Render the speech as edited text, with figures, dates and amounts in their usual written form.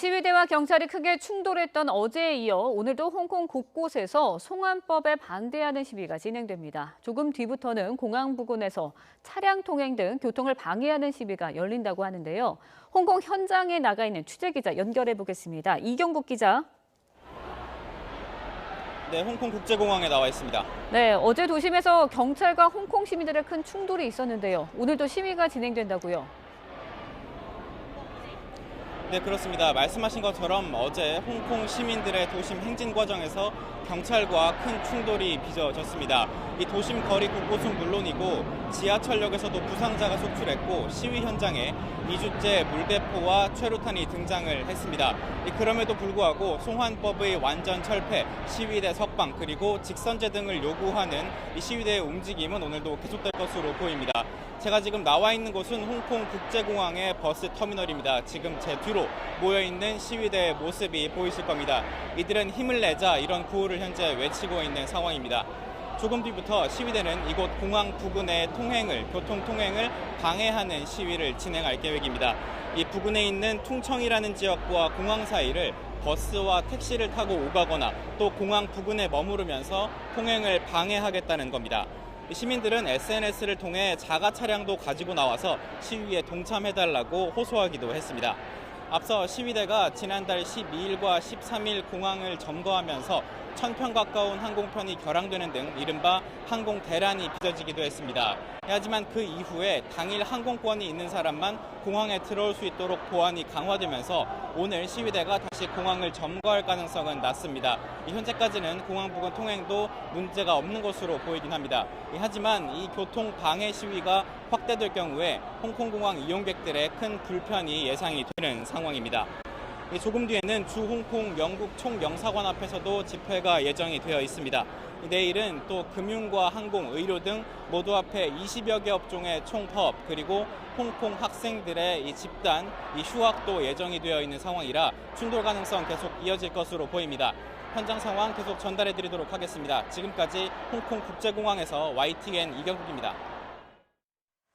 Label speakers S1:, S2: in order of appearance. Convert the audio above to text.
S1: 시위대와 경찰이 크게 충돌했던 어제에 이어 오늘도 홍콩 곳곳에서 송환법에 반대하는 시위가 진행됩니다. 조금 뒤부터는 공항 부근에서 차량 통행 등 교통을 방해하는 시위가 열린다고 하는데요. 홍콩 현장에 나가 있는 취재기자 연결해 보겠습니다. 이경국 기자.
S2: 네, 홍콩 국제공항에 나와 있습니다.
S1: 네, 어제 도심에서 경찰과 홍콩 시민들의 큰 충돌이 있었는데요. 오늘도 시위가 진행된다고요.
S2: 네, 그렇습니다. 말씀하신 것처럼 어제 홍콩 시민들의 도심 행진 과정에서 경찰과 큰 충돌이 빚어졌습니다. 이 도심 거리 곳곳은 물론이고 지하철역에서도 부상자가 속출했고 시위 현장에 이주째 물대포와 최루탄이 등장을 했습니다. 그럼에도 불구하고 송환법의 완전 철폐, 시위대 석방 그리고 직선제 등을 요구하는 이 시위대의 움직임은 오늘도 계속될 것으로 보입니다. 제가 지금 나와 있는 곳은 홍콩 국제공항의 버스 터미널입니다. 지금 제 뒤로 모여있는 시위대의 모습이 보이실 겁니다. 이들은 힘을 내자 이런 구호를 현재 외치고 있는 상황입니다. 조금 뒤부터 시위대는 이곳 공항 부근의 교통 통행을 방해하는 시위를 진행할 계획입니다. 이 부근에 있는 퉁청이라는 지역과 공항 사이를 버스와 택시를 타고 오가거나 또 공항 부근에 머무르면서 통행을 방해하겠다는 겁니다. 시민들은 SNS를 통해 자가 차량도 가지고 나와서 시위에 동참해달라고 호소하기도 했습니다. 앞서 시위대가 지난달 12일과 13일 공항을 점거하면서 1000편 가까운 항공편이 결항되는 등 이른바 항공 대란이 빚어지기도 했습니다. 하지만 그 이후에 당일 항공권이 있는 사람만 공항에 들어올 수 있도록 보안이 강화되면서 오늘 시위대가 다시 공항을 점거할 가능성은 낮습니다. 현재까지는 공항 부근 통행도 문제가 없는 것으로 보이긴 합니다. 하지만 이 교통 방해 시위가 확대될 경우에 홍콩공항 이용객들의 큰 불편이 예상이 되는 상황입니다. 조금 뒤에는 주 홍콩 영국 총영사관 앞에서도 집회가 예정이 되어 있습니다. 내일은 또 금융과 항공, 의료 등 모두 앞에 20여 개 업종의 총파업 그리고 홍콩 학생들의 이 집단, 이 휴학도 예정이 되어 있는 상황이라 충돌 가능성 계속 이어질 것으로 보입니다. 현장 상황 계속 전달해 드리도록 하겠습니다. 지금까지 홍콩 국제공항에서 YTN 이경국입니다.